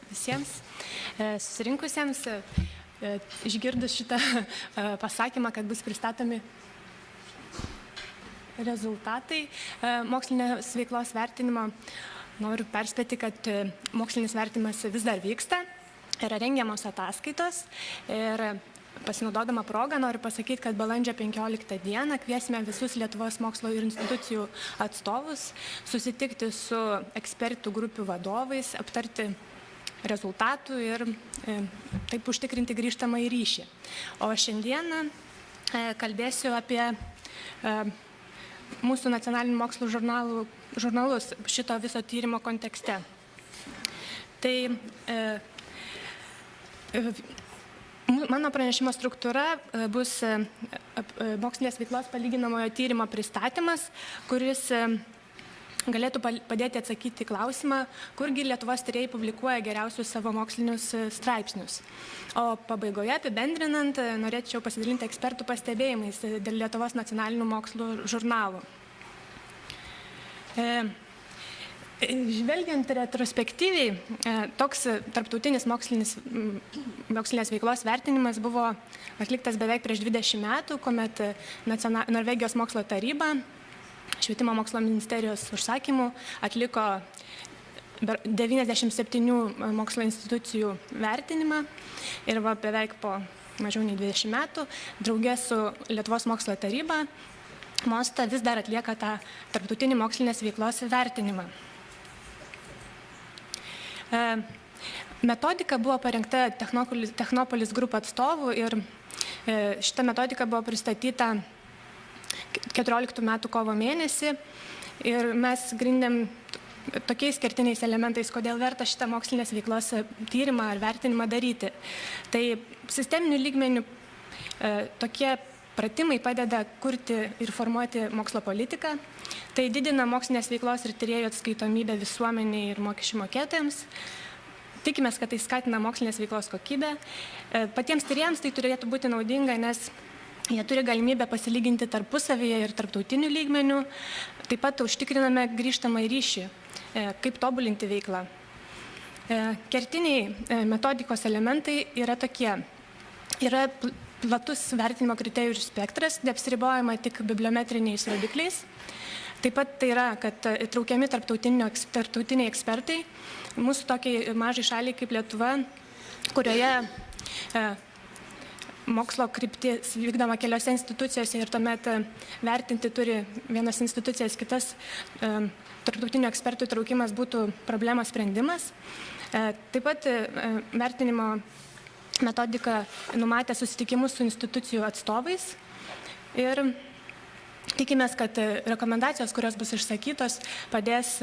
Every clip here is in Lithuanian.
Visiems susirinkusiems, išgirdus šitą pasakymą, kad bus pristatomi rezultatai mokslinės veiklos vertinimo, noriu perspėti, kad mokslinis vertinimas vis dar vyksta, yra rengiamos ataskaitos ir pasinaudodama progą noriu pasakyti, kad balandžio 15 dieną kviesime visus Lietuvos mokslo ir institucijų atstovus susitikti su ekspertų grupių vadovais, aptarti rezultatų ir taip užtikrinti grįžtamą į ryšį. O šiandieną kalbėsiu apie mūsų nacionalinių mokslo žurnalus šito viso tyrimo kontekste. Tai mano pranešimo struktūra bus mokslinės veiklos palyginamojo tyrimo pristatymas, kuris galėtų padėti atsakyti klausimą, kurgi Lietuvos tyrėjai publikuoja geriausius savo mokslinius straipsnius. O pabaigoje apibendrinant, norėčiau pasidalinti ekspertų pastebėjimais dėl Lietuvos nacionalinių mokslo žurnalų. Žvelgiant retrospektyviai, toks tarptautinis mokslinės veiklos vertinimas buvo atliktas beveik prieš 20 metų, kuomet Norvegijos mokslo taryba Švietimo mokslo ministerijos užsakymų atliko 97 mokslo institucijų vertinimą ir beveik po mažiau nei 20 metų drauge su Lietuvos mokslo taryba MOSTA vis dar atlieka tą tarptautinį mokslinės veiklos vertinimą. Metodika buvo parengta Technopolis Group atstovų ir šita metodika buvo pristatyta 14 metų kovo mėnesį ir mes grindėm tokiais kertiniais elementais, kodėl verta šitą mokslinės veiklos tyrimą ar vertinimą daryti. Tai sisteminių lygmenių tokie pratimai padeda kurti ir formuoti mokslo politiką, tai didina mokslinės veiklos ir tyrėjų atskaitomybę visuomeniai ir mokesčių mokėtojams. Tikimės, kad tai skatina mokslinės veiklos kokybę. Patiems tyrėjams tai turėtų būti naudinga, nes jie turi galimybę pasilyginti tarpusavyje ir tarptautinių lygmenių. Taip pat užtikriname grįžtamą į ryšį, kaip tobulinti veiklą. Kertiniai metodikos elementai yra tokie. Yra platus vertinimo kriterijų spektras, neapsiribojama tik bibliometriniais rodikliais. Taip pat tai yra, kad įtraukiami tarptautiniai ekspertai. Mūsų tokiai mažai šaliai kaip Lietuva, kurioje mokslo kryptis vykdoma keliose institucijose ir tuomet vertinti turi vienas institucijas, kitas tarptautinių ekspertų įtraukimas būtų problemos sprendimas. Taip pat vertinimo metodika numatė susitikimus su institucijų atstovais ir tikimės, kad rekomendacijos, kurios bus išsakytos, padės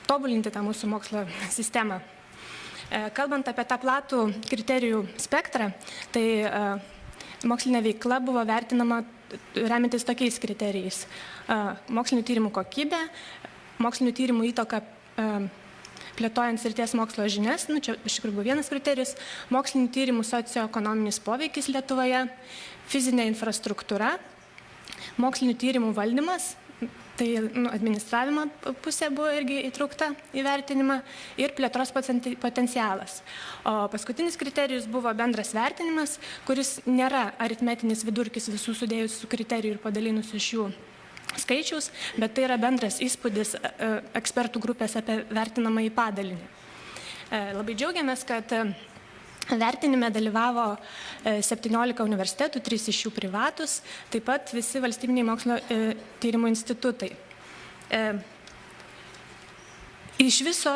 tobulinti tą mūsų mokslo sistemą. Kalbant apie tą platų kriterijų spektrą, tai mokslinė veikla buvo vertinama remintis tokiais kriterijais. Mokslinių tyrimų kokybė, mokslinių tyrimų įtaka plėtojant srities mokslo žinias, čia iš tikrųjų buvo vienas kriterijus, mokslinių tyrimų socioekonominis poveikis Lietuvoje, fizinė infrastruktūra, mokslinių tyrimų valdymas, tai administravimo pusė buvo irgi įtraukta į vertinimą ir plėtros potencialas. O paskutinis kriterijus buvo bendras vertinimas, kuris nėra aritmetinis vidurkis visų sudėjusių kriterijų ir padalinus iš jų skaičiaus, bet tai yra bendras įspūdis ekspertų grupės apie vertinamąjį padalinį. Labai džiaugiamės, kad vertinime dalyvavo 17 universitetų, 3 iš jų privatus, taip pat visi valstybiniai mokslo tyrimų institutai. Iš viso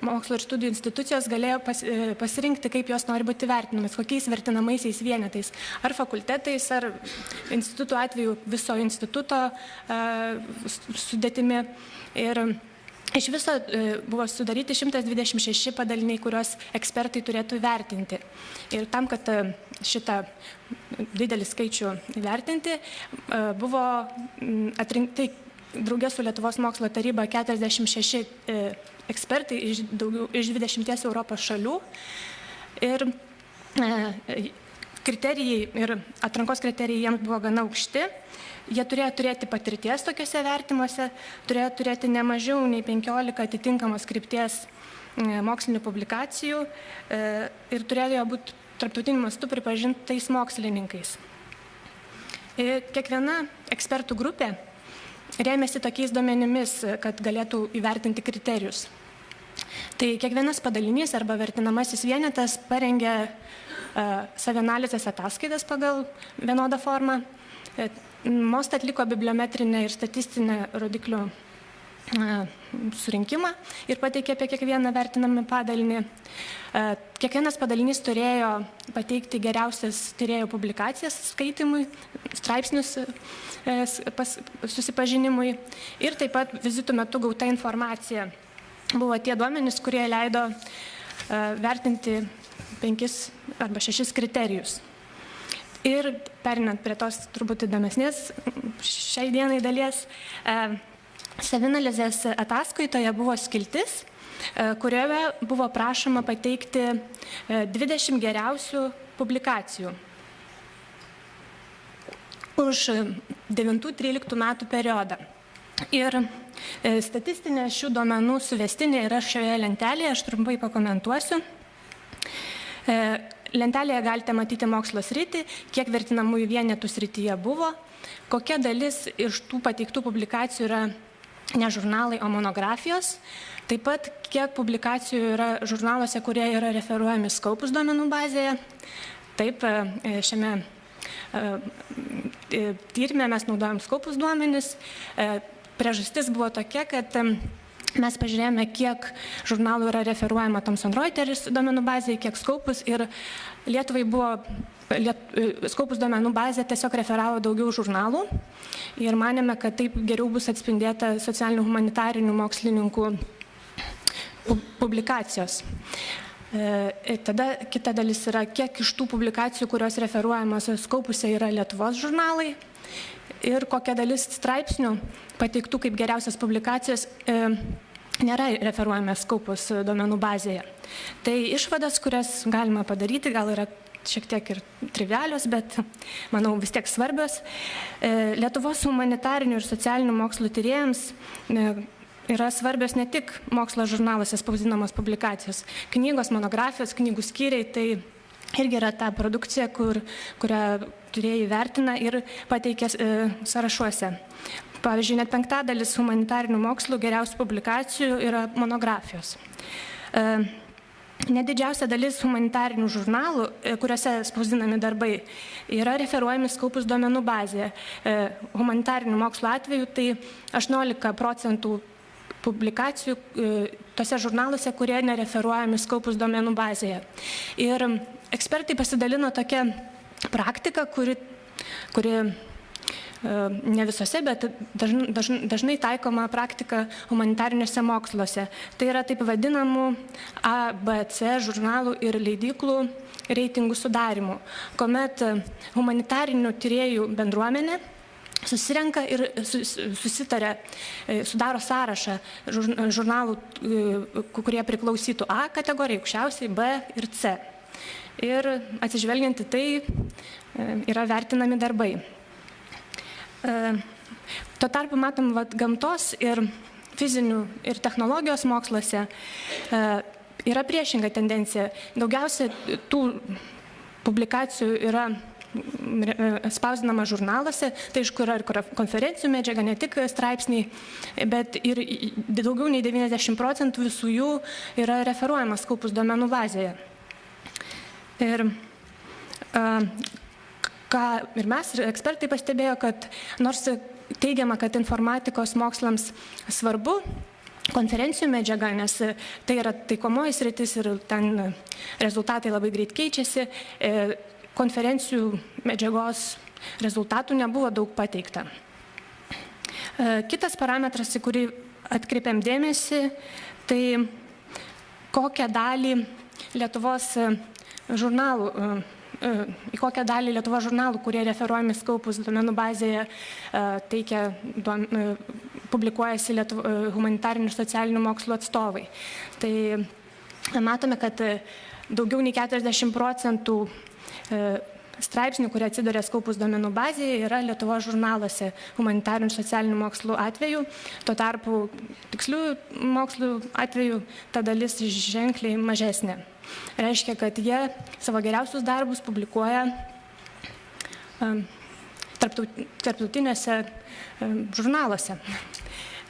mokslo ir studijų institucijos galėjo pasirinkti, kaip jos nori būti vertinamas, kokiais vertinamaisiais vienetais, ar fakultetais, ar institutų atveju viso instituto sudėtimi. Ir iš viso buvo sudaryti 126 padaliniai, kuriuos ekspertai turėtų vertinti. Ir tam, kad šitą didelį skaičių įvertinti, buvo atrinkti draugė su Lietuvos mokslo taryba 46 ekspertai iš 20 Europos šalių. Ir kriterijai ir atrankos kriterijai jiems buvo gana aukšti. Jie turėjo turėti patirties tokiuose vertimuose, turėjo turėti ne mažiau nei 15 atitinkamos krypties mokslinių publikacijų ir turėjo būti tarptautiniu mastu pripažintais mokslininkais. Kiekviena ekspertų grupė rėmėsi tokiais duomenimis, kad galėtų įvertinti kriterijus. Tai kiekvienas padalinys arba vertinamasis vienetas parengė savianalizės ataskaitas pagal vienodą formą. MOST atliko bibliometrinę ir statistinę rodiklių surinkimą ir pateikė apie kiekvieną vertinamą padalinį. Kiekvienas padalinys turėjo pateikti geriausias tyrėjų publikacijas skaitimui, straipsnius susipažinimui ir taip pat vizitų metu gauta informacija buvo tie duomenys, kurie leido vertinti 5 arba 6 kriterijus. Ir perinant prie tos turbūt įdomesnės šiai dienai dalies, savianalizės ataskaitoje buvo skiltis, kurioje buvo prašoma pateikti 20 geriausių publikacijų už 9-13 metų periodą. Ir statistinė šių duomenų suvestinė yra šioje lentelėje, aš trumpai pakomentuosiu. Lentelėje galite matyti mokslo sritį, kiek vertinamųjų vienetų srityje buvo, kokia dalis iš tų pateiktų publikacijų yra ne žurnalai, o monografijos, taip pat kiek publikacijų yra žurnaluose, kurie yra referuojami Scopus duomenų bazėje. Taip, šiame tyrime mes naudojam Scopus duomenis. Priežastis buvo tokia, kad mes pažiūrėjome, kiek žurnalų yra referuojama Thomson Reuters duomenų bazėje, kiek Scopus, ir Lietuvai buvo Scopus duomenų bazė tiesiog referavo daugiau žurnalų ir manėme, kad taip geriau bus atspindėta socialinių humanitarinių mokslininkų publikacijos. Tada kita dalis yra, kiek iš tų publikacijų, kurios referuojamos Scopuse, yra Lietuvos žurnalai ir kokia dalis straipsnių pateiktų kaip geriausias publikacijos nėra referuojame Scopus duomenų bazėje. Tai išvadas, kurias galima padaryti, gal yra šiek tiek ir trivialios, bet manau vis tiek svarbios. Lietuvos humanitarinių ir socialinių mokslų tyrėjams yra svarbios ne tik mokslo žurnaluose spausdinamos publikacijos. Knygos, monografijos, knygų skyriai, tai irgi yra ta produkcija, kurią tyrėjai vertina ir pateikia sąrašuose. Pavyzdžiui, net 5% humanitarinių mokslų geriausių publikacijų yra monografijos. Nedidžiausia dalis humanitarinių žurnalų, kuriuose spausdinami darbai, yra referuojami Scopus duomenų bazėje. Humanitarinių mokslo atveju tai 18% publikacijų tose žurnaluose, kurie nereferuojami Scopus duomenų bazėje. Ir ekspertai pasidalino tokią praktiką, kuri ne visose, bet dažnai taikoma praktika humanitariniuose moksluose. Tai yra taip vadinamų A, B, C žurnalų ir leidyklų reitingų sudarimų, kuomet humanitarinių tyrėjų bendruomenė susirenka ir susitarė, sudaro sąrašą žurnalų, kurie priklausytų A kategorijai, aukščiausiai B ir C. Ir atsižvelgiant į tai yra vertinami darbai. Tuo tarpu matom, gamtos ir fizinių ir technologijos moksluose yra priešinga tendencija. Daugiausia tų publikacijų yra spausdinama žurnaluose, tai iš kur yra ir konferencijų medžiaga, ne tik straipsniai, bet ir daugiau nei 90% visų jų yra referuojamas Scopus duomenų bazėje. Ir ir mes, ir ekspertai pastebėjo, kad nors teigiama, kad informatikos mokslams svarbu konferencijų medžiaga, nes tai yra taikomoji sritis ir ten rezultatai labai greit keičiasi, konferencijų medžiagos rezultatų nebuvo daug pateikta. Kitas parametras, į kurį atkreipiam dėmesį, tai kokią dalį Lietuvos žurnalų, kurie referuojami Scopus duomenų bazėje, publikuojasi humanitarinių ir socialinių mokslų atstovai. Tai matome, kad daugiau nei 40% straipsnių, kurie atsiduria Scopus duomenų bazėje, yra Lietuvos žurnaluose humanitarinių ir socialinių mokslų atveju. Tuo tarpu tiksliųjų mokslų atveju ta dalis ženkliai mažesnė. Reiškia, kad jie savo geriausius darbus publikuoja tarptautiniuose žurnaluose.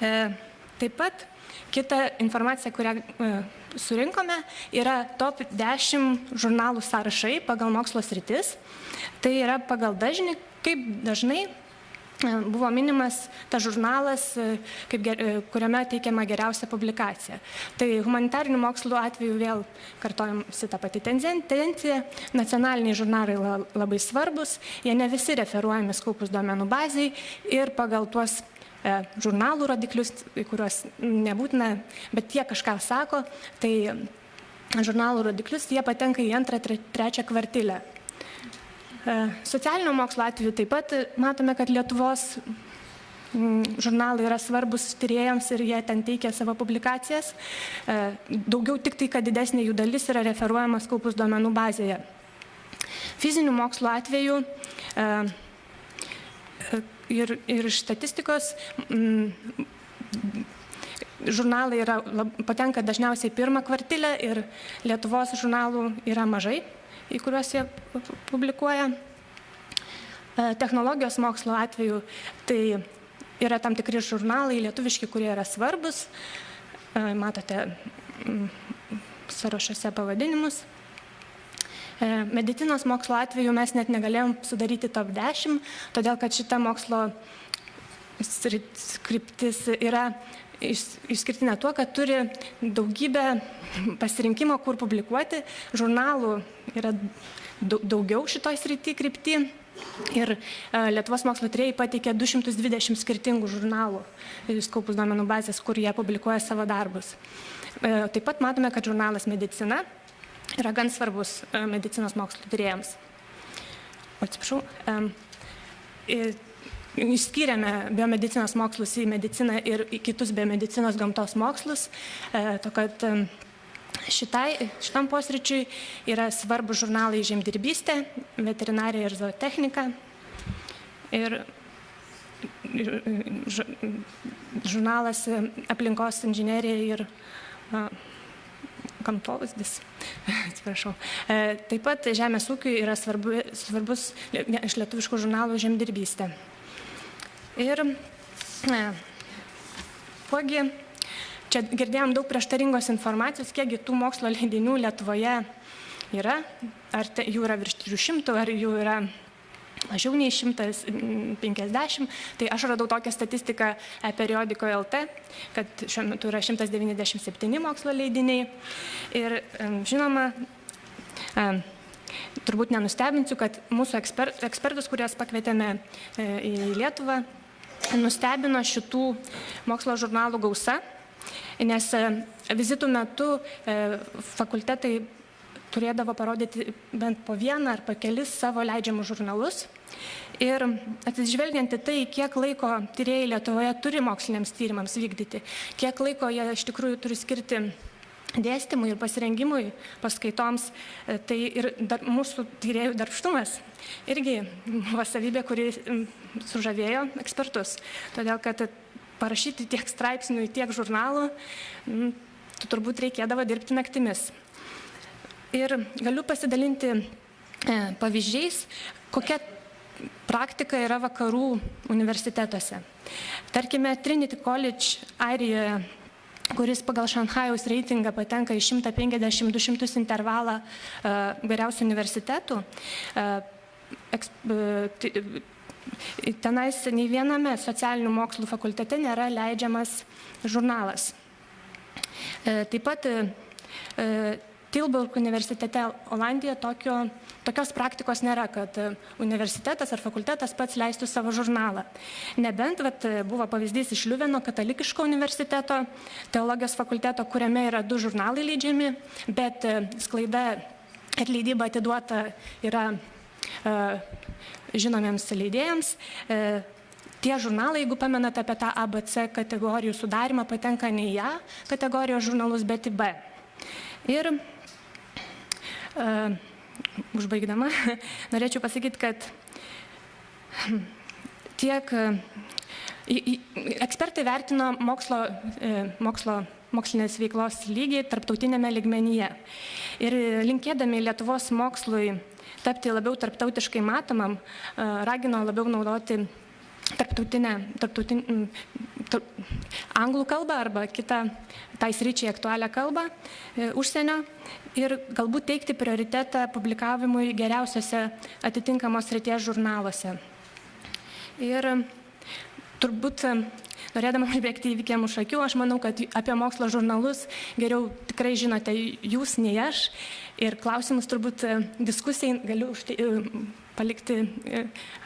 Taip pat kita informacija, kurią surinkome, yra top 10 žurnalų sąrašai pagal mokslo sritis. Tai yra pagal dažnį, kaip dažnai buvo minimas tas žurnalas, kuriame teikiama geriausia publikacija. Tai humanitarinių mokslų atveju vėl kartojasi ta pati tendencija. Nacionaliniai žurnalai labai svarbus, jie ne visi referuojami Scopus duomenų bazai ir pagal tuos žurnalų rodiklius, kuriuos nebūtina, bet jie kažką sako, tai žurnalų rodiklius jie patenka į 2-3 kvartilę. Socialinio mokslo atveju taip pat matome, kad Lietuvos žurnalai yra svarbus tyrėjams ir jie ten teikia savo publikacijas. Daugiau tik tai, kad didesnė jų dalis yra referuojama Scopus duomenų bazėje. Fizinių mokslo atveju ir iš statistikos žurnalai patenka dažniausiai 1 kvartilę ir Lietuvos žurnalų yra mažai, į kuriuos jie publikuoja. Technologijos mokslo atveju tai yra tam tikri žurnalai lietuviški, kurie yra svarbus. Matote sąrašuose pavadinimus. Medicinos mokslo atveju mes net negalėjom sudaryti top 10, todėl kad šita mokslo kryptis yra išskirtinė tuo, kad turi daugybę pasirinkimo, kur publikuoti. Žurnalų yra daugiau šitoj srity krypty. Ir Lietuvos mokslo tyrėjai pateikė 220 skirtingų žurnalų Scopus duomenų bazės, kur jie publikuoja savo darbus. Taip pat matome, kad žurnalas Medicina yra gan svarbus medicinos mokslo tyrėjams. Atsiprašau. Išskyrėme biomedicinos mokslus į mediciną ir į kitus biomedicinos gamtos mokslus, to kad šitam posričiui yra svarbus žurnalai Žemdirbystė, Veterinarija ir zootechnika ir žurnalas Aplinkos inžinerija ir gamtovaizdis. Atsiprašau. Taip pat žemės ūkiui yra svarbus iš lietuviškų žurnalų Žemdirbystė. Ir kuogi, čia girdėjom daug prieštaringos informacijos, kiekgi tų mokslo leidinių Lietuvoje yra, ar jų yra virš 300, ar jų yra mažiau nei 150. Tai aš radau tokią statistiką periodikoje LT, kad šiuo metu yra 197 mokslo leidiniai. Ir žinoma, turbūt nenustebinsiu, kad mūsų ekspertus, kuriuos pakvietėme į Lietuvą, nustebino šitų mokslo žurnalų gausa, nes vizitų metu fakultetai turėdavo parodyti bent po vieną ar po kelis savo leidžiamus žurnalus. Ir atsižvelgiant į tai, kiek laiko tyrėjai Lietuvoje turi moksliniams tyrimams vykdyti, kiek laiko jie iš tikrųjų turi skirti dėstymui ir pasirengimui paskaitoms, tai ir mūsų tyrėjų darbštumas irgi buvo savybė, kuri sužavėjo ekspertus. Todėl, kad parašyti tiek straipsnių, tiek žurnalų, turbūt reikėdavo dirbti naktimis. Ir galiu pasidalinti pavyzdžiais, kokia praktika yra vakarų universitetuose. Tarkime, Trinity College Airijoje, kuris pagal Šanchajaus reitingą patenka į 150-200 intervalą geriausių universitetų, tenais nei viename socialinių mokslų fakultete nėra leidžiamas žurnalas. Taip pat Tilburg universitete Olandijoje tokios praktikos nėra, kad universitetas ar fakultetas pats leistų savo žurnalą. Nebent buvo pavyzdys iš Liuveno katalikiško universiteto, teologijos fakulteto, kuriame yra 2 žurnalai leidžiami, bet sklaida ir leidyba atiduota yra žinomiems leidėjams. Tie žurnalai, jeigu pamenate apie tą ABC kategorijų sudarimą, patenka ne į A kategorijos žurnalus, bet į B. Ir užbaigdama, norėčiau pasakyti, kad tiek ekspertai vertino mokslinės veiklos lygį tarptautinėme lygmenyje. Ir linkėdami Lietuvos mokslui tapti labiau tarptautiškai matomam, ragino labiau naudoti anglų kalbą arba kitą tai sričiai aktualią kalbą užsienio ir galbūt teikti prioritetą publikavimui geriausiose atitinkamos srities žurnaluose. Ir turbūt, norėdama užbėgti įvykiam už akių, aš manau, kad apie mokslo žurnalus geriau tikrai žinote jūs, nei aš. Ir klausimus turbūt diskusijai galiu palikti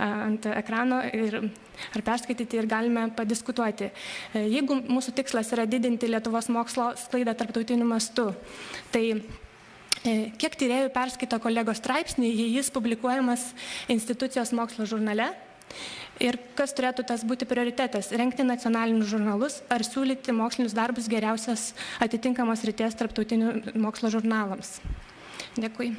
ant ekrano ar perskaityti ir galime padiskutuoti. Jeigu mūsų tikslas yra didinti Lietuvos mokslo sklaidą tarptautiniu mastu, tai kiek tyrėjų perskaito kolegos straipsnį, jei jis publikuojamas institucijos mokslo žurnale? Ir kas turėtų tas būti prioritetas? Rengti nacionalinius žurnalus ar siūlyti mokslinius darbus geriausias atitinkamos srities tarptautinių mokslo žurnalams? Dėkui.